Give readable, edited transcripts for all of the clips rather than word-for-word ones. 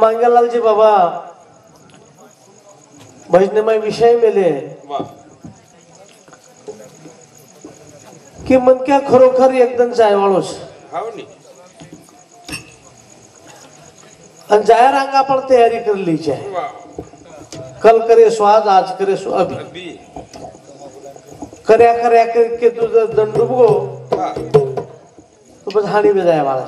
मांगेलाल जी बाबा भजने में विषय मिले कि मन क्या खरोखर एकदम जाय वाळो आणि जाया रांग आपण तयारी करली आहे कल करे सो आज करे सो अभी कर्या कर्या करके तुझं दंड डुबगो तो बस हानी में जाया वाळा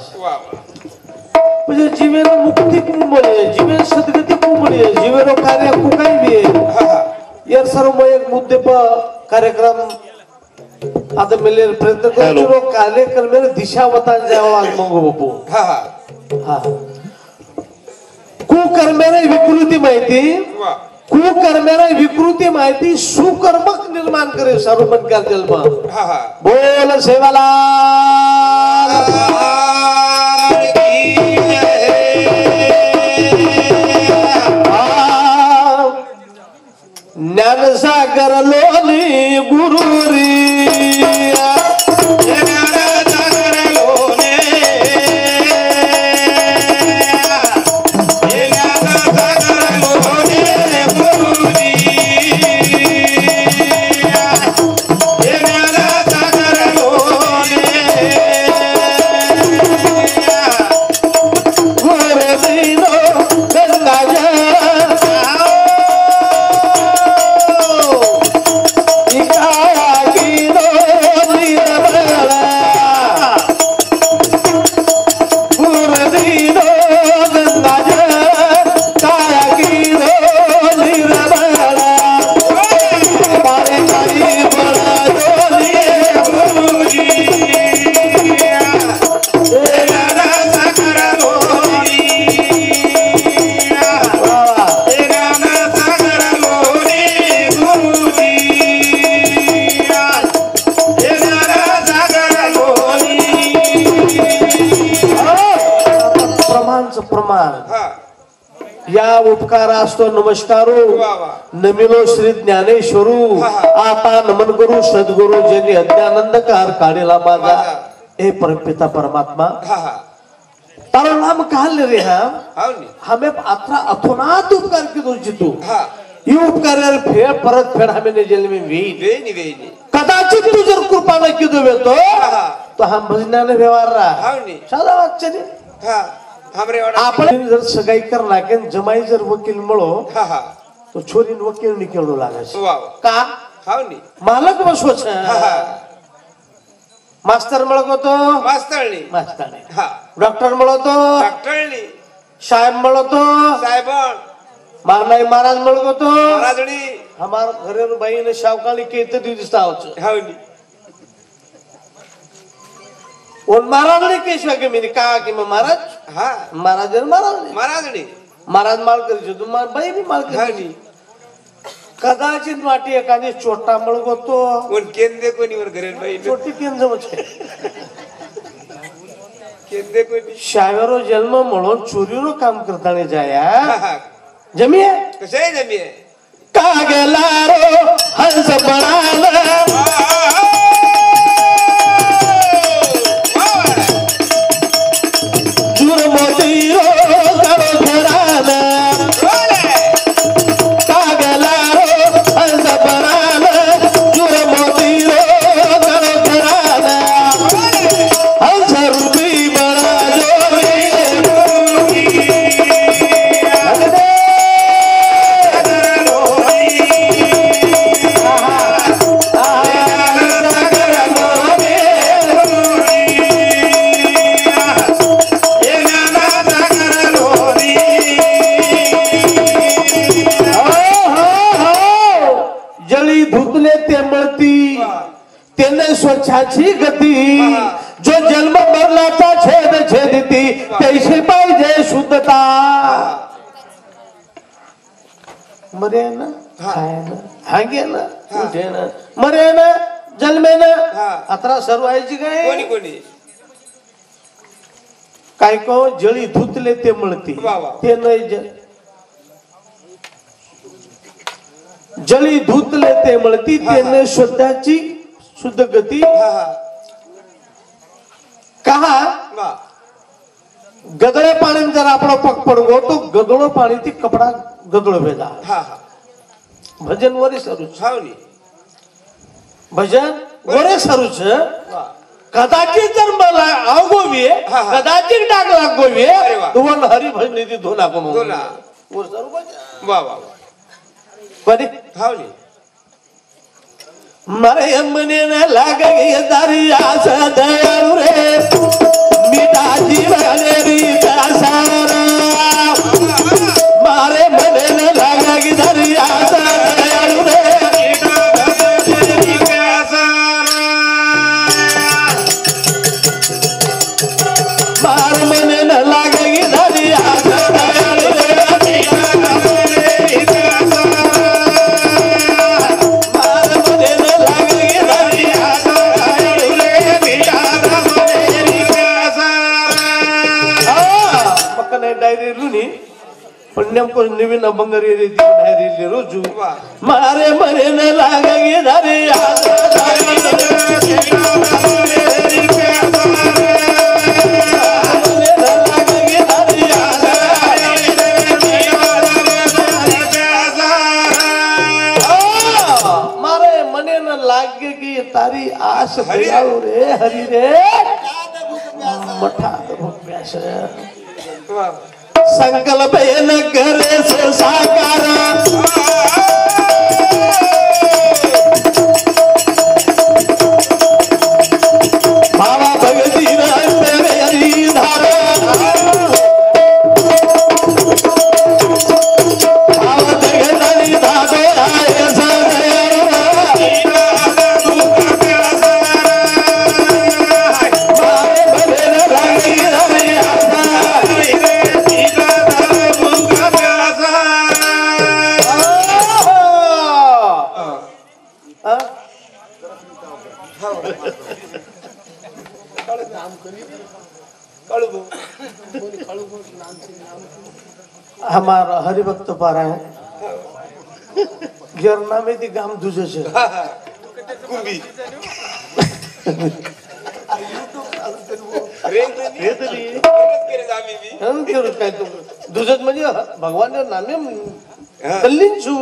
म्हणजे जीवन मुक्ती को बोले जीवन सदगती को बोले जीवन कार्य को काही भी यार सर्व एक मुद्दे पर कार्यक्रम आता मिले प्रयत्न करो कार्यक्रम में दिशा बता जाओ आज मंगो बापू हा कुकर्म्याने विकृती माहिती कुकर्म्याने विकृती माहिती सुकर्मक निर्माण करे सर्वमन का जन्म बोल सेवाला ज्ञान सागर लोनी गुरुरी या उपकार असतो नमस्कारो नमिलो श्री ज्ञानेश्वरू आता नमन करू सद्गुरु ज्यांनी अज्ञानंदकार काढेला माझा हे परमपिता परमात्मा तारा नाम कहले रे हमें अथरा अथोनात उपकार की दो जितू ये उपकार फेर परत फेर हमें ने जेल में वे कदाचित तू जर कृपा न की दोवे तो हम भजनाने व्यवहार रहा साधा वाक्य आपण जर सगाई कर नाके जमाई जर वकील मळो तो छोरी वकील निकळू लागायचं का मालक बसवच मास्तर मळगतो मास्तरणी डॉक्टर मळगतो डॉक्टरणी साहेब मळगतो साहेब मारनाई महाराज मळगतो महाराजणी हमार घरे बाई ने शावकाली केत दिसता होच और महाराज ने केशवा के मैंने कहा कि मैं महाराज महाराज महाराज माल करी तुम बाई भी माल करी कदाचित वाटी एखादी छोटा मळगो तो केंदे कोणी वर घरेल बाई छोटी केंद म्हणजे केंदे कोणी शायरो जन्म म्हणून चोरीनो काम करताना जाया जमिये कसे जमिये का गेला रो हंस बनाला स्वच्छाची गती जो जन्म मरणाचा छेद छेदती तैशी पाहिजे शुद्धता मरे ना खाय ना हांगे ना उठे ना मरे ना जन्मे ना अतरा सर्व व्हायची काय कोणी कोणी काय को जळी धुतले ते मळती ते नाही जळी धुतले ते मळती ते स्वतःची शुद्ध गती कहा गदळे पाणी जर आपण पग पडगो तो गदळो पाणी ती कपडा गदळो वेदा हा हा भजन वरे सरूच हावनी भजन वरे सरूच वा कदाचित जर मला अवगोवी हा, हा. कदाचित डाग लागोवी अरे वा. दोन हरी भजनी ती धोना को धोना. वर सरू भजन वा वा वा कधी हावनी मारे मने न लाग गई दरिया से दयालु रे मीठा जीवन री दासारा मारे मने न लाग गई दरिया से दयालु रे मारे मने न लाग गई दरिया से दयालु रे डायरी लुनी पुण्यम को नवीन अभंगरी रे डायरी ले रोजू मारे मरे न लागे धारे मारे मने न लागे की तारी आस भयाऊ रे हरी रे मठा प्यास संकल्प न करे से साकार बाबा भगती तेरे हरी धारा बाबा जगदरी धारे आए हमारा हरिभक्त पारायण गिरणा में ती गाम तुझे कुंभी दुसत म्हणजे भगवान नामे कल्लींचू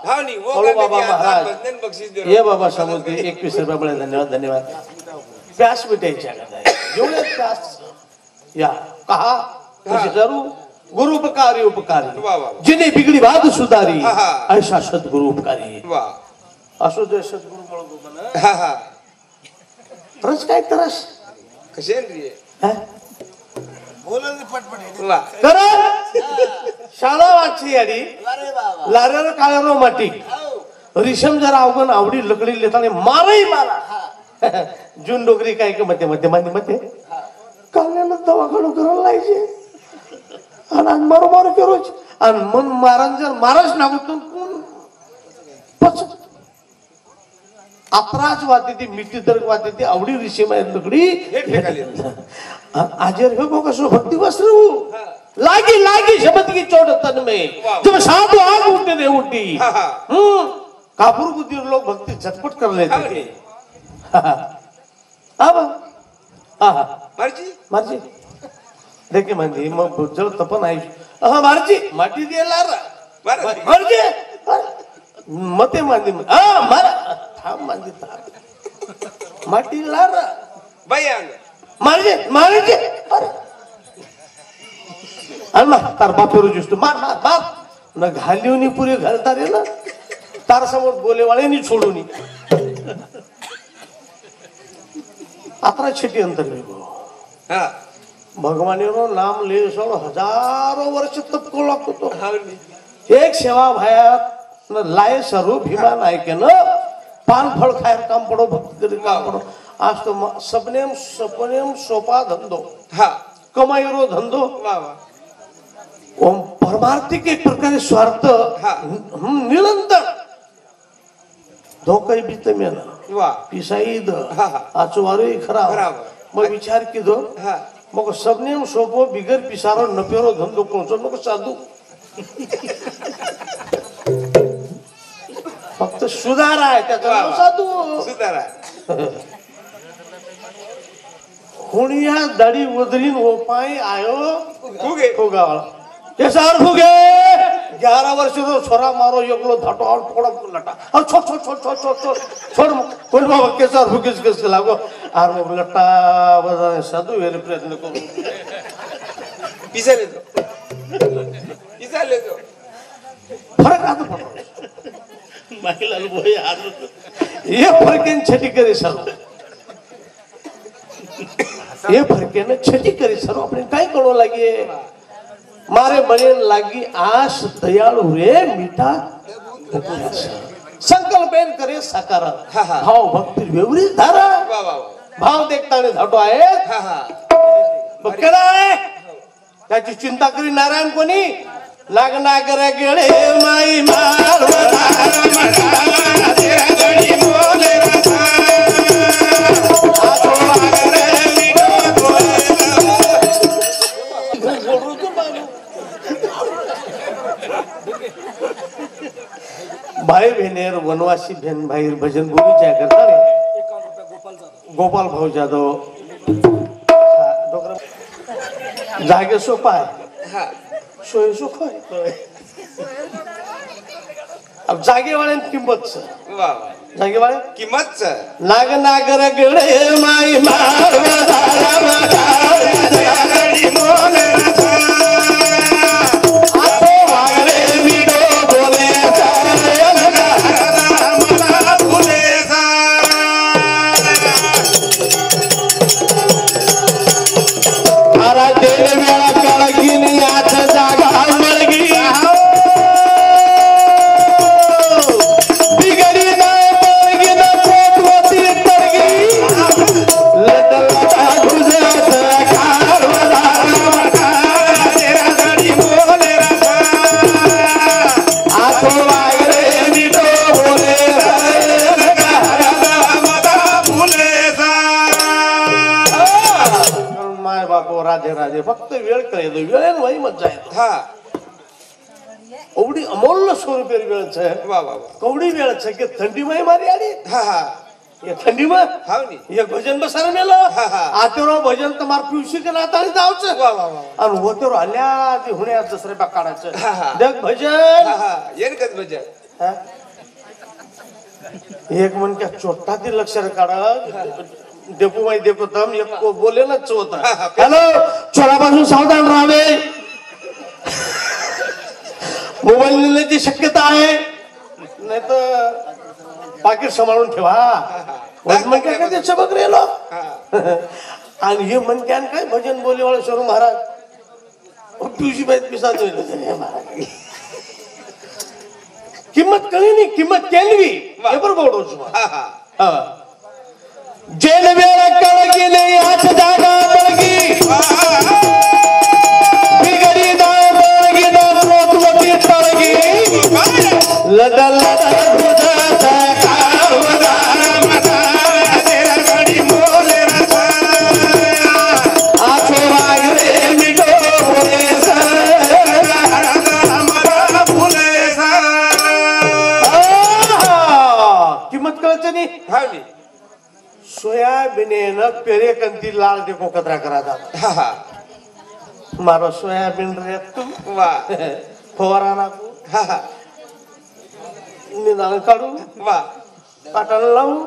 हावनी वो बोलो बाबा महाराज भजन बक्षीस दे ये बाबा समुद्री 21 रुपये बड़े धन्यवाद धन्यवाद प्यास मिटायची जेवढे प्यास या कहा तुझे जरूर गुरु उपकारी उपकारी जिने बिगड़ी बात सुधारी ऐसा सदगुरु उपकारी असो जे सदगुरु म्हणतो म्हणा तरस काय तरस कशे रे बोलले पटपट वा कर शाळा वाची याडी लारेर काळेरो माटी रिशम जरा अवगण आवडी लकडी लेताने मारही मारा जून डोगरी काय के मते मते मते मते काल्याला दवाखाना करायला लायचे आणि मारू मारू करोच आणि मन मारण जर मारच नागूतून पच अपराज वाते ती मिट्टी दर वाते ती आवडी ऋषी माय लकडी हे फेकाली आजर हे को कसो भक्ति वस्त्रु लागी लागी शब्द की चोट तन में जब साधु आग उठते दे उठी कापुर गुदीर लोग भक्ति झटपट कर लेते थे अब मर्जी मर्जी देखे मंदी मग बुजल तपन आई मर्जी माटी दिला मर्जी मते मांदी मारा थांब मांदी थांब माटी लार बयान मारजे मारजे अरे अल्मा तार बापेरू जुस्तो मार मार मार न घालिवनी पुरे घालतारे ना तार समोर बोलेवाळेनी छोडूनी अतरा छेटी अंतर वेगो हा भगवानेरो नाम ले सो हजारों वर्ष तप को लागतो तो एक सेवा भायात न लाय सरू भीमा नायके न पान फळ खायर काम पडो भक्ती करी काम पडो आज तो सपनेम सपनेम सोपा धंधो हा कमाईरो धंधो वा वा ओम परमार्थिक एक प्रकारे स्वार्थ निरंतर धोकाई बीत मेना वा पिसाईद आचवारो खरा मग विचार किदो मग सबनेम सोपो बिगर पिसारो नपेरो धंधो कोणचो नको साधू फक्त सुधार आहे त्याचं नाव साधू सुधारा कोणिया दाढी वदरीन ओपाय आयो फुगे फुगावाळा केसार फुगे 11 वर्षाचा छोरा मारो एकलो धाटो और थोड़ा लटा और छोड़ छोड़ छोड़ छोड़ छोड़ छोड़ छोड़ कोण बाबा केसार फुगेच कस लागो आर मग लटा बजा साधू वेरे प्रयत्न करू पिसाले तो फरक आता पडतो महिला बोय आज ये फरकेन छटी करे सर्व ये फरकेन छटी करे सर्व આપણે કાઈ કરો લાગીએ मारे बने लागी आश दयाळू रे मीठा संकल्प करे साकार भाव भक्ती वेवरी धारा भाव देखता धाटो आहे बघा त्याची चिंता करी नारायण कोणी लागना करे गेळे माई भाई बहनेर वनवासी बहन भाई भजन बोलीच्या करता रे गोपाल भाऊ जाधव जागे सोपा आहे सोय सुख अब जागे वाळ्यान किंमत जागे वाळे किंमत नाग नागर गळे माई राजे फक्त वेळ कळे वेळेन वही मज्जा येते एवढी अमोल स्वरूपी वेळ છે कवडी वेळ છે કે ઠંડીમાં મારી આડી એ ઠંડીમાં એ ભજન બસાર મેલો આતેરો ભજન તમાર પીવशी કે નાતાળી જાવ છે અને હોતેરો હલ્યા જે હુણ્યા દસરે બકાડા છે દેખ ભજन येन कद भजन एक मन क्या छोटा ती लक्षर काढा देखो माई देखो तम एक को बोले ना होता हॅलो चोरापासून सावधान राहावे मोबाईल नेण्याची शक्यता आहे नाही तर पाकिट सांभाळून ठेवा मन काय काय चमक रेलो आणि हे मन काय काय भजन बोले वाला शरू महाराज तुझी बाई पिसा किंमत कळली नाही किंमत केली हे बरोबर जेल वेळ कळगी नाही आज जागा बळगी बिगडी दाव बळगी ना मोतवती तळगी लदल लदल दुधाचा कावदा मदा तेरा गडी मोले रसा आछो वागरे मिठो बोले सा मदा बोले सा किंमत कळते नाही हावली सोयाबीन पेरे कंती लाल देखो कतरा करा जाता मारो सोयाबीन रे तू फवारा नाकू निदान काढू पाटण लावू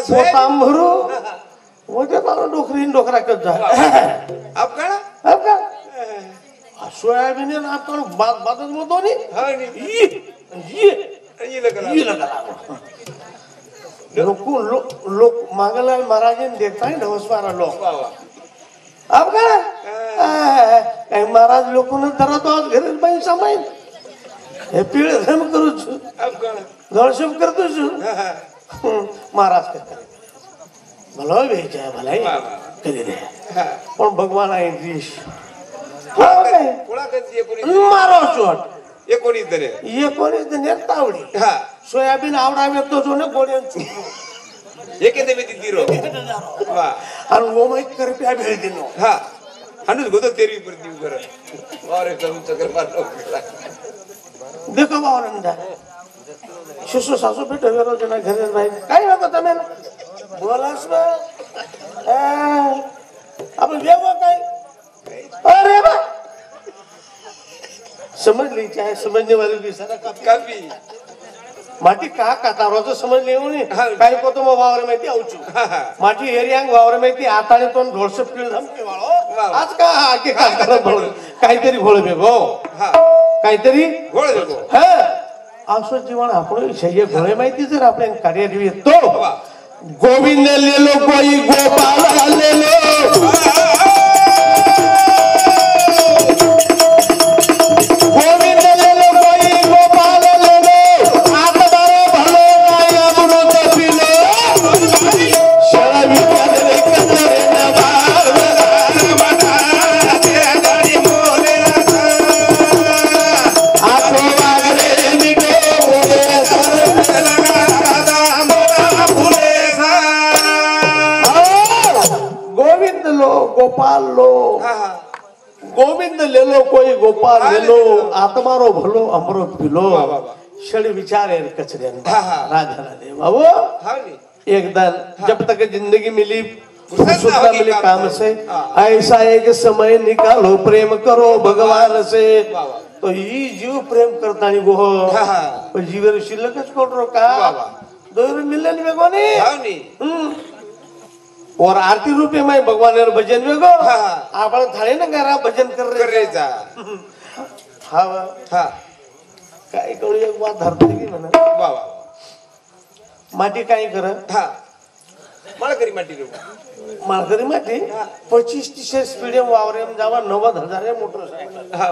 पोताम भरू होते मारो डोकरी डोकरा कत जा सोयाबीन आपण बादच मोतो नी लोक मांगलाल महाराज देखता है नमस्कार लोग अब काय महाराज लोक धरा तो आज घरी बाई सामाईन हे पिळ धर्म करू दर्शन करतो महाराज करता भलो भेज आहे भलाई कधी दे पण भगवान आहे देश मारो चोट एकोणीस तावडी सोयाबीन आवडावे तो जो ने गोड्यान एकेते मी दिरो आणि गोमाई करप्या भेळ दिनो हनुस गोदो तेरी प्रति कर और एकदम चक्कर मारलो देखो बावनंदा शिशु सासू भेट वेरो जना घरे भाई काय होतं तमे बोलास ना आपण वेगळं काय अरे बा समझ ली चाहे समझने वाले भी सारा काफी माटी का कातारोचं समज लिहून हा. काही कोतो मग वावर माहिती आवचू माटी एरियांग वावर माहिती आताने तो ढोळस पिळ धमके वाळो वा. आज का आके कातार भोळ काहीतरी भोळ बेगो हा काहीतरी घोळ देतो हा असं जीवन आपण शय्य घोळे माहिती जर आपण कार्य तो वा. गोविंद लेलो कोई गोपाल लेलो गोविंद लेलो कोई गोपाल लेलो आत्मारो भलो काय अमृत पिलो शरवी करे करे नवार मना तेरा गाडी मोरे आखो वागरे मिटो बोले सर लगा राधा मोरा फुले गोविंद लो गोपाल लो हा हा गोविंद लेलो कोई गोपाल लेलो आत्मारो भलो अमृत पिलो वा, वा, वा. षड विचार कचरे हा, हा. राधा राधे बाबू हा नी एक दिन जब तक जिंदगी मिली फुर्सत ना फुर्सत ना होगी मिली काम काम से. से हाँ. ऐसा एक समय निकालो प्रेम करो भगवान से वा, वा. तो ही जीव प्रेम करता नहीं गो हा, हा. पण जीवर शिल्लकच कोण वा, का वा. दोर मिलन वेगो ने हा नी और आरती रूपे में भगवान यार भजन वेगो हा, हा. आपण थाळे ना करा भजन कर कर रे जा हा वा. हा काय करू एक बात धरते की म्हणा वा वा माटी काय करत हा मला करी माटी रे माळकरी माटी 25-30 स्पीड वावरे जावा 90,000 मोटरसायकल हा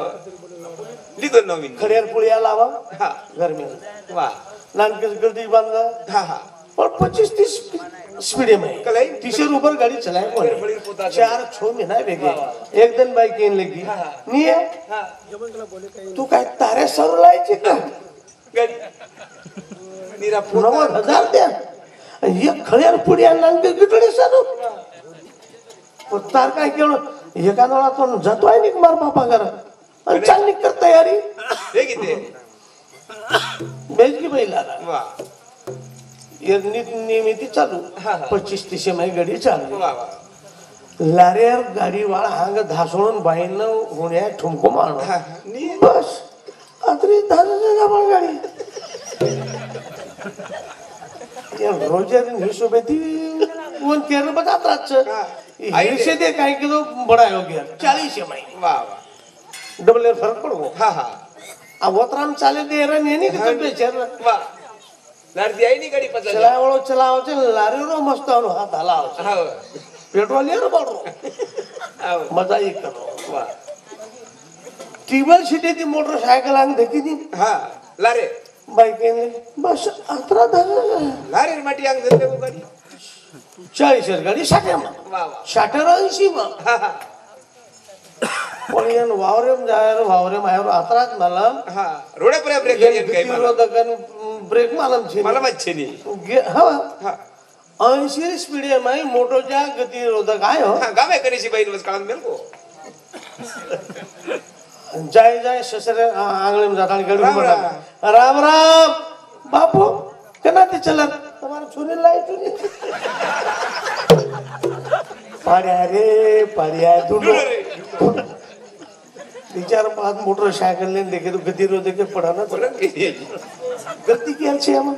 लिहितो नवीन खड्यार पुळ्या लावा हा गरमी वा नानकेच गर्दी बांधा हा हा पर 25-30 स्पीड में कलाई? 30 ऊपर गाड़ी चलाए बड़ी बड़ी पोता कौन 4-6 महीना बेगे एक दिन बाइक येन लगी हा, हा. नहीं है हा तू काय तारे सर लायची का गडी निरा पोता 90,000 द्या हे खड्यार पुळ्या नानके गिटडी सानो तार काय केलं एका नळातून जातो आहे निक मार बापा घरा आणि चालली कर तयारी हे किती बेच की बैला वा नियमित चालू हा, हा. 25-30 माही गाडी चालू वा वा लारेर गाडी वाळ हांग धासळून बाईन होण्या ठुमको मारणं हा नी बस अत्री धासाच्या गाडी गाडी या रोजर हिशोबे ती कोण केर बघा आताच हा. हिशे दे काय किलो बडा हो गया 40 माही वा वा डबल एयर फरक पडो हा हा अवतराम चाले दे रे नेनी किती बेचर वा लाडती आई नी गाडी पचा चलावळो चलावचे लारेरो मस्त आलो हात आला हा पेट्रोल येर पडो हा मजा एक करो वा टीबल सीटे ती मोटरसायकल अंग देखी ती हा लारे बाईक बस 18 लारे माटी अंग धरले गो गाडी 40 गाडी 60 वा वा 60-80 हा हा पण यान वावरेम जायर वावरेम आयर आत्रात मला हा रोडे पर ब्रेक यान येन काय मला गतिरोधकन ब्रेक मालम छे मला मच्छे नी हा हा 80 स्पीड आहे माई मोटोच्या गतिरोधक आहे हो हा गावे करीशी बाई बस काळात मेल को जाय जाय ससरे आंगळे में जाता गाड़ी राम में राम राम बापू केना ते चलत तुम्हारा छुरी लाई छुरी पाड्या रे पाड्या दुनो विचार बाद मोटरसाइकिल ने देखे तो गतिरोधक के पड़ा ना गलती की अच्छी हम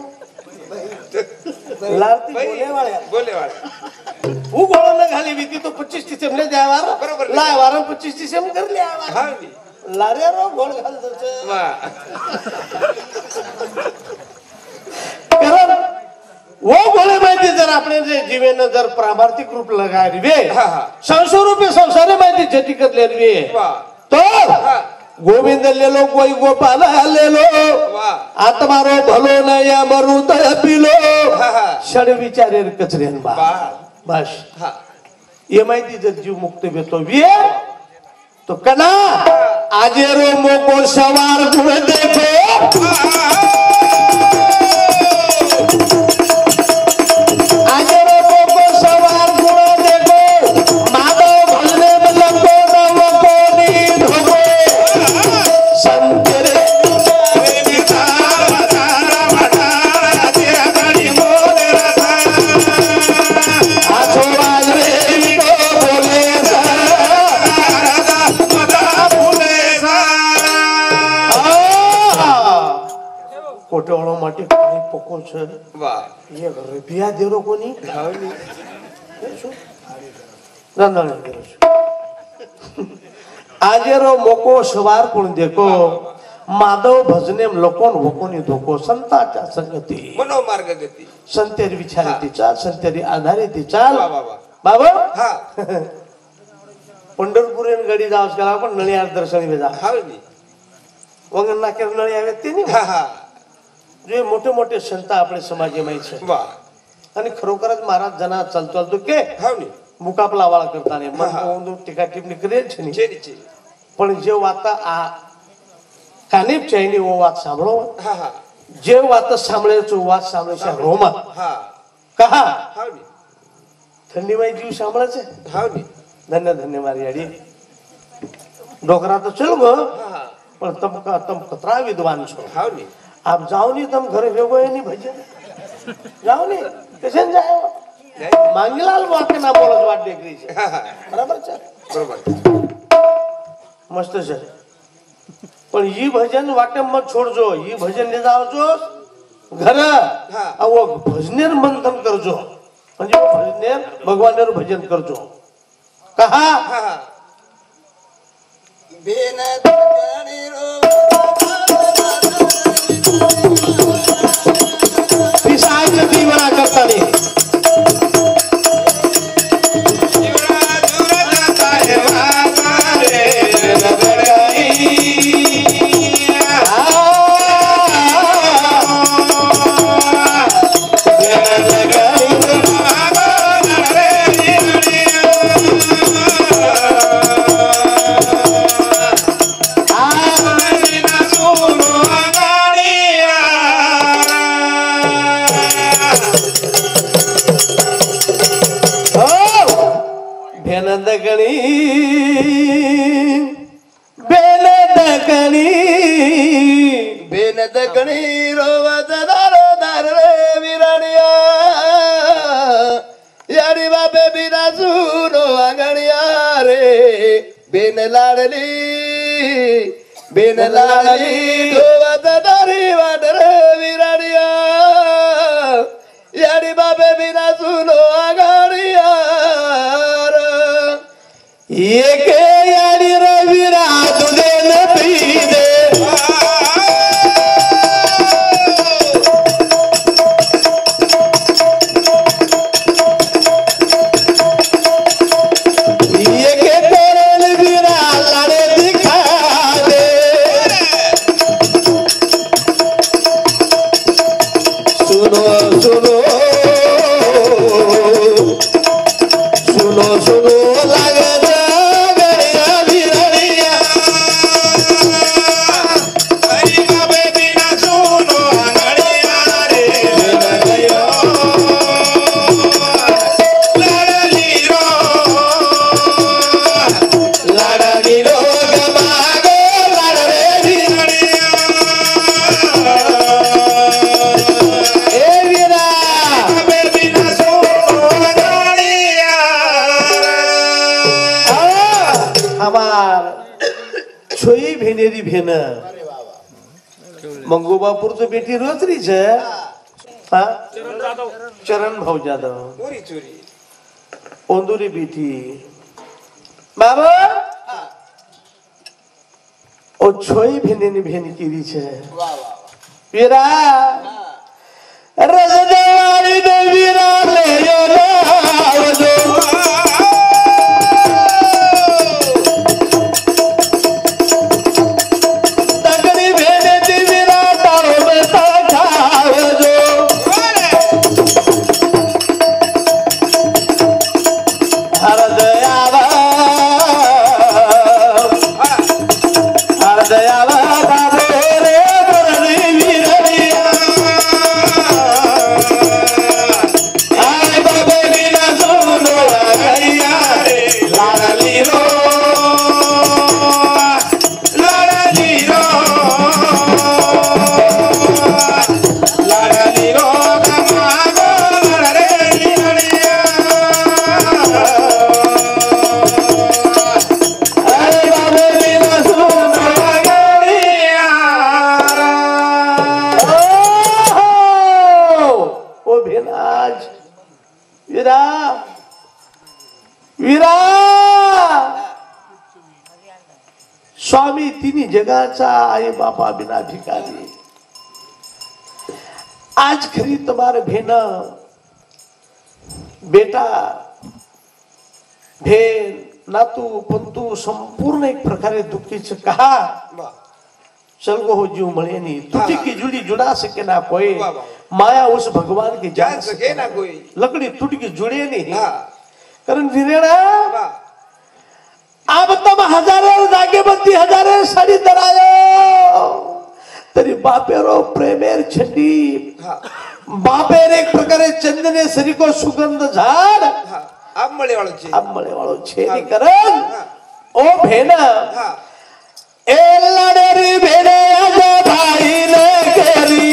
लारती बोले वाले वो गोळा न घाली भीती तो 25-30 हमने जावार बरोबर लाय वारम 25-30 हम कर लिया हा नी लारे रो गोळ घाल दचे वा कारण वो गोळे माहिती जर आपण जे जीवन जर प्रामार्थिक रूप लगाय रे हा हा संसार रूपे संसार माहिती जती कर ले रे वा तो हा गोविंद ले लो कोई गोपाल ले लो वा आत्मारो भलो नया मरुत पिलो हा हा षड विचारे कचरेन बा वा बस हा ये माहिती जर जीव मुक्त भेटतो वे तो कना आजेरो मोको सवार गुण देखो आजेरो मोको सवार गुण देखो माधव भजने में लगो नवको नींद हो संतरे आठो बाजरे को बोले सा કોટેવાળો માટે પાણી પોકો છે વાહ એ રભિયા દેરો કોની હાવની રંધાણે દેરો છે આજેરો મોકો સવાર કોણ દેખો માધવ ભજને લોકોન વકોની ધોકો સંતાચા સંગતિ મનો માર્ગ ગતિ સંતેરી વિચારીથી ચાલ સંતેરી આધારેથી ચાલ વાહ વાહ વાહ બાબા હા પંઢરપુરે ગડી જાવ કલા પણ નળિયાર દર્શન વેજા હાવની વગર ના કે નળી આવે તે નહીં હા હા જો મોટે મોટે સંતા આપણે સમાજમાં છે વાહ અને ખરોખર જ મહારાજ જના ચાલતો તો કે હાવની મુકાબલા વાળા કરતા ને મન ટીકા ટીપણી કરીએ છે ને છે ની છે પણ જે વાત આ કાનિપ ચાઈની ઓ વાત સાંભળો હા હા જે વાત સાંભળે છે વાત સાંભળે છે રોમા હા કહા હાવની ઠંડીમાં જીવ સાંભળે છે હાવની ધન્ય ધન્ય મારી આડી ડોકરા તો ચલો ગો હા હા પણ તમ કતરા વિદ્વાન છો હાવની આપ જાઓ ની તમ ઘરે ભેગો એની ભજન જાઓ ની કેસન જાઓ માંગીલાલ વાકે ના બોલો વાત દેખરી છે હા હા બરાબર છે બરોબર મસ્ત છે પણ ઈ ભજન વાટે મત છોડજો ઈ ભજન લઈ આવજો ઘરે આવો ભજનેર મંથન કરજો અને ભજનેર ભગવાનેર ભજન કરજો કહા હા હા બેન દગણી રો પીસાય છે દીવડા કરતા ની બેન દગણી રો વદનારો દાર રે વિરાણિયા યારી બાપે બીના સુનો આંગણિયા રે બેન લાડલી રો વદનારી વાડ રે વિરાણિયા યારી બાપે બીના સુનો આંગણિયા રે એકે યારી રવિરા તુને નથી દે એકે કરેલ વીરા લાડે દિખા દે સુનો સુનો સુનો સુનો લાગે છોઈ ભેનેરી ભેન મંગુબાપુર તો બેટી રોતરી છે હા ચરણ ભાવ જાદવ ચોરી ચોરી ઓંદુરી બેટી બાબા ઓ છોઈ ભેનેની ભેન કીધી છે વીરા રજવાડી દે વીરા લેયો લાવજો तिन्ही जगाचा आई बापा बिना भिकारी आज खरी तुम्हारे भेना बेटा भेन नातू पंतू संपूर्ण एक प्रकारे दुखीच कहा चल गो हो जीव मळे नहीं टूटी की जुड़ी जुड़ा सके ना कोई माया उस भगवान की जान सके ना कोई लकड़ी टूट की जुड़े नहीं कारण वीरेणा अब तुम हजारों जागे बत्ती हजारों साड़ी दरायो तरी बापेरो प्रेमेर छंडी बापेर एक प्रकारे चंदने सरी को सुगंध झाड अब मळे वाळो छेदी करण ओ भेना ए लड़ेरी भेने आजा भाई ने केरी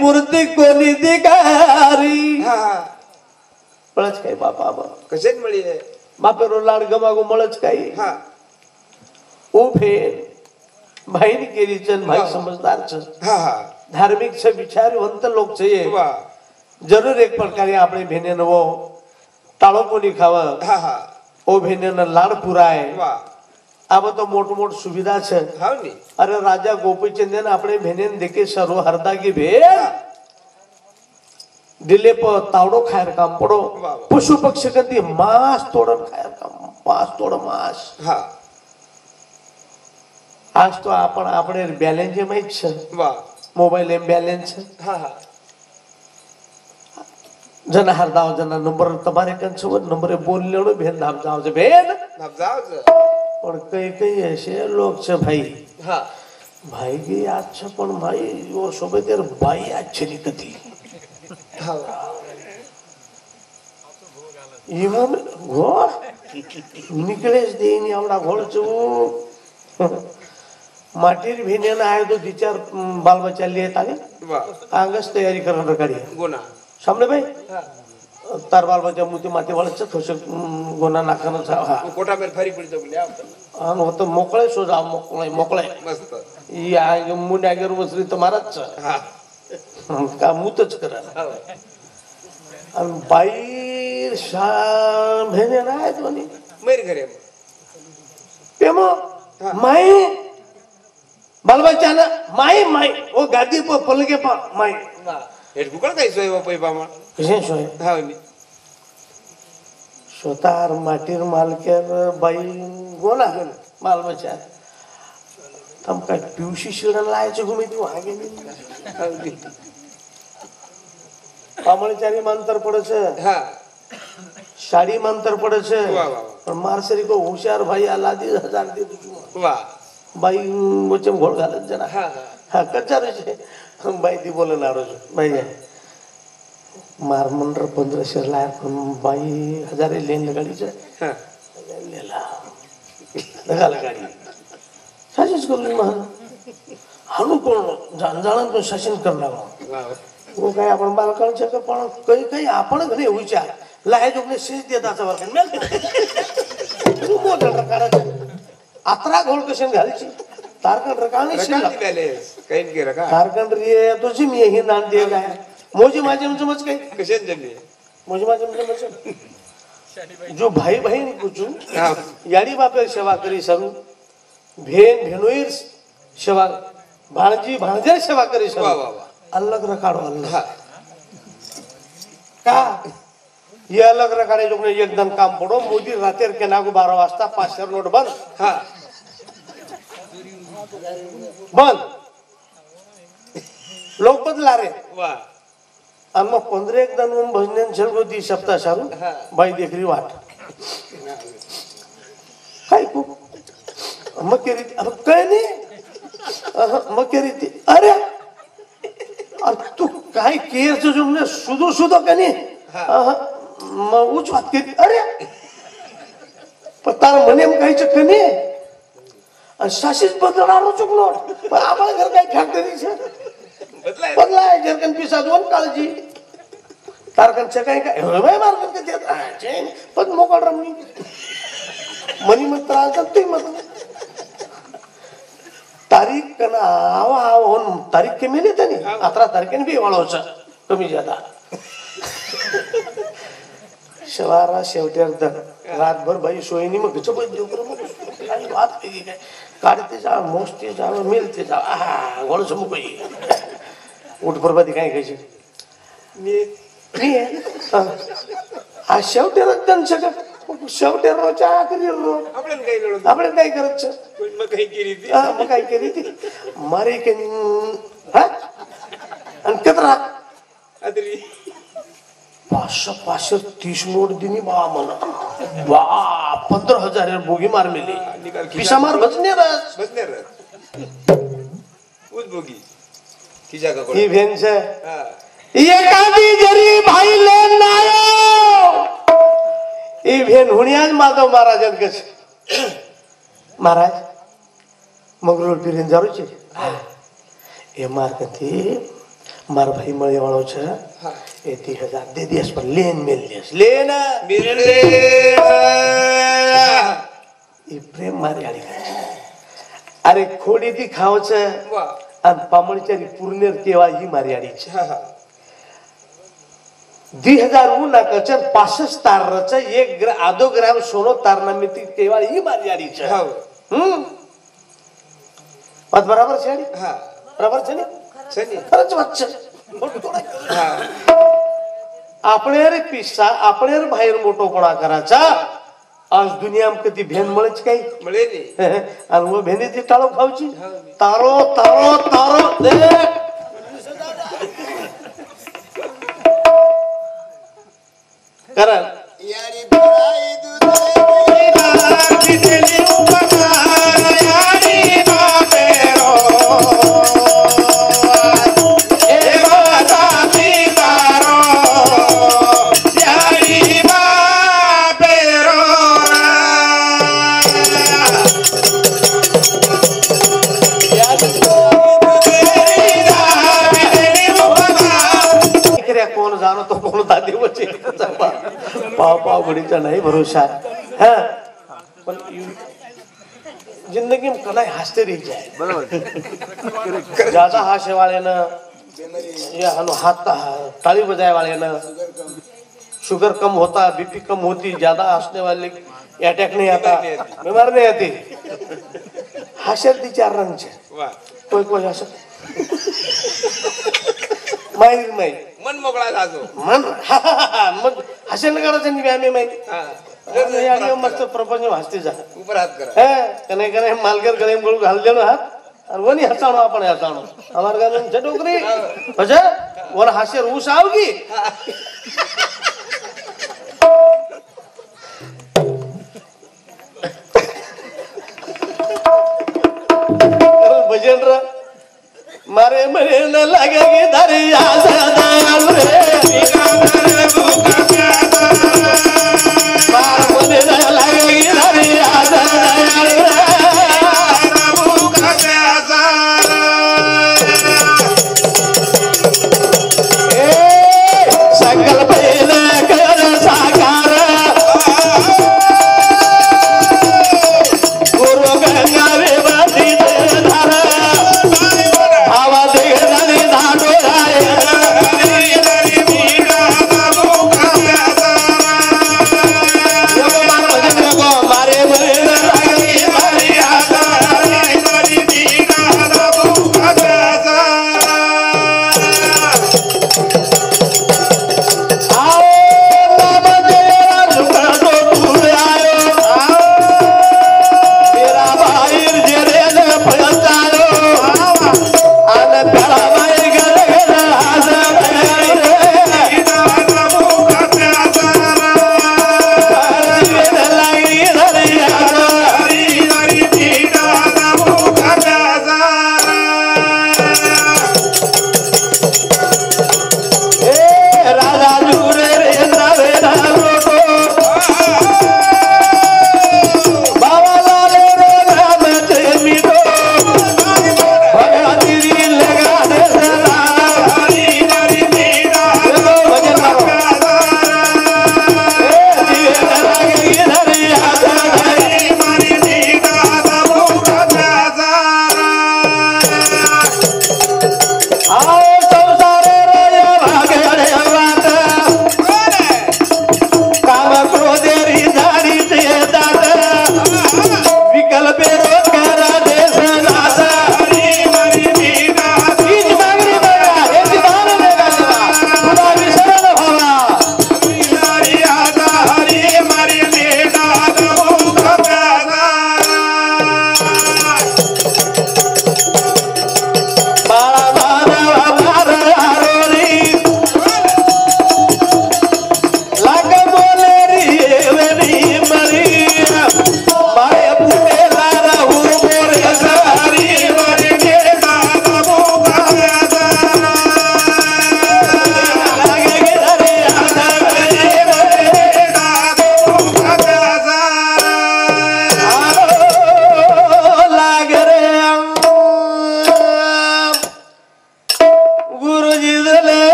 मूर्ति कोणी दिकारी पळच काय बापा कशेन मळी आहे बापेरो लाड गमागो मळच काय ओ फेर भाई ने केली चन भाई समझदार छ धार्मिक छ विचारवंत लोक छ ये जरूर एक प्रकारे આપણે भेने नवो ताळो कोणी खावा ओ भेने न लाड पुराय अब तो मोट मोट सुविधा छे अरे राजा गोपीचंद ने अपने भेने देखे सरो हरदा की भेड़ दिले पर तावड़ो खायर काम पड़ो पशु पक्षी कदी मांस तोड़ खायर काम मांस तोड़ मांस आज तो आपण આપણે બેલેન્સ માં જ છે મોબાઈલ એમ બેલેન્સ છે जना हरदाव जना नंबर तुम्हारे कन छो नंबर बोल लेनो भेन धाम जाओ जे भेन धाम जाओ जे पण कई कई ऐसे लोग छे भाई भाई की आज छे पण भाई वो सोबेतेर भाई आज छे नी कती ईमो घोड़ निकलेस देनी आवडा घोड़ छो माटीर भेने ना आए तो विचार बाल बच्चा लिए ताने आंगस तैयारी करन रकाडी गोना सामने भाई तार बाल बच्चा मुती माती वाले छ थोसे गोना नाखन छ कोटा मेर फरी पड़ी तो बोले आप हो तो मोकळे सो जा मोकळे मस्त ई आ मुंड आगर वसरी तुम्हारा छ हां का मुतच करा अन बाई शाम भेने ना आए तो नी मेरे घरे पेमो माई बाल बच्चा ना माई माई वो गादी पर पलके पा माई हेड कुकड़ काय सोय बापई पामा कशे सोय हावनी स्वतार माटीर मालकेर बाई गोना माल बच्चा तम काय पिवशी शिरण लायचे घुमी तू हागे नी पामळचारी मंतर पड़े छे हां साड़ी मंतर पड़े छे वाह वाह पर मारसरी को होशियार भाई आलादी 1000 दे तू वाह बाई वचम घोळ घालत जना हां हां कचारे छे बाई ती बोले ना रोज बाई मार मंडर 1500 लाय पण बाई 1000 लेन गाडी छे हां लेला लगा गाडी साजिश करू महान हानु कोण जाण तो शासन करणार वो काय आपण बालकाळ छे पण कई कई आपण घरी विचार लाय जोगने शेष देताचा वर्ग मेल तू मोठा प्रकार अतरा घोळ कशन घालची तारकन रकानी शिला बॅलेन्स कैन के रका तारकन रे तो जी मी ही नान दे गाय मोजी माझे समझ काही कशन जल्दी मोजी माझे समझ जो भाई बहन कुचू याडी बापे सेवा करी सरू भेन भेनोईर सेवा भाणजी भाणजे सेवा करी सरू अलग रकाडो अलग हा का ये अलग रकाडे लोग ने एकदम काम पड़ो मोदी रातेर के नागू 12 वाजता 500 नोट बंद हा बंद लोक बदला रे वा आणि मग 15 एक जण भजन झलगोदी सप्ताह सारू हा. बाई देखरी वाट काय खूप मग केली अरे काय नाही मग केली ती अरे तू काय केरचं जुमने सुधो सुधो का नाही मग उच वाट केली अरे पण तार म्हणे काही चक्क नाही आणि साशीच बदलणार चुकलो पण आम्हाला घर काय फॅक्टरी बदलाय जरकन पिसा दोन काळजी तारकांच्या काय काय मार्ग पण मोकळ रमणी मनी मग त्रास ते मग तारीख कना आवा होऊन तारीख के मेले त्याने 18 तारखेने बी वळवचा कमी जादा शवारा शेवटी रातभर बाई सोयनी मग देव कर बात काय काढते जा मोजते जा मिळते जा गोळ समूह उठ बरबादी काय खायची हा शेवटी रद्दन सगळं शेवटी रोजच्या आखरी रोज आपण काय करायचं मग काय केली ती मारे के आणि कतरा 530 नोट दिनी बा म्हणा वा 15,000 बोगी मार मिली पिसा मार बसने बोगी तिच्या का ही भेंच एखादी जरी भाईले नायो ही भेन हुनियाज माधव महाराजन कस महाराज मगरूर फिरीन जारूचे ए मार कथी मार भाई मळे वाळो छ ए 3000 दे दियस पर लेन मिल दियस लेन ई प्रेम मारी आली अरे खोडी ती खावच आणि पामळच्यारी पूर्णेर केवा ही मारी आली 2000 ऊना कचर 65 तारच 1 आधो ग्राम सोनो तारना मिती केवा ही मारी आली छ बात बराबर છે હા बराबर છે ને સની खरंच वाच આપણે रे पिस्सा આપણે रे बाहेर मोठोपणा करायचा आज दुनियाम कधी भेन મળेच काही મળે ની आणि वो भेनीची टाळो खाऊची तारो तारो तारो दे करण यारी बड़ाई दुधाई कितनी उपकार यारी बापेरो ए माता पितारो यारी बापेरो कोण जाणो तो कोण दादी वचे पाव पाव घडीचा नाही भरोसा हा पण जिंदगी में कलाई हंसते रह जाए बरोबर ज्यादा हास्य वाले ना या हाथ ताली बजाए वाले ना शुगर कम होता बीपी कम होती ज्यादा हंसने वाले अटैक नहीं आता बीमार नहीं आती हंसर ती 4 रंग छे कोई कोई हंस माई माई मन मोकळा जातो मन मग हसेल करायचं नाही आम्ही माहिती मस्त प्रपंच हसते जा ऊपर हात करा कने कने मालकर गळे मुळ घाल देनो हात और वनी हसाणो आपण हसाणो हमार गान छ डोकरी बजा वर हासे रूस आवगी भजन रा मारे मरे न लगेगी दरिया सदाल रे मार मरे न लगेगी दरिया सदाल रे संकल्प कर साकार गुरु गंगा रे बंदी धारा आवा दे धाडो राय दारू रे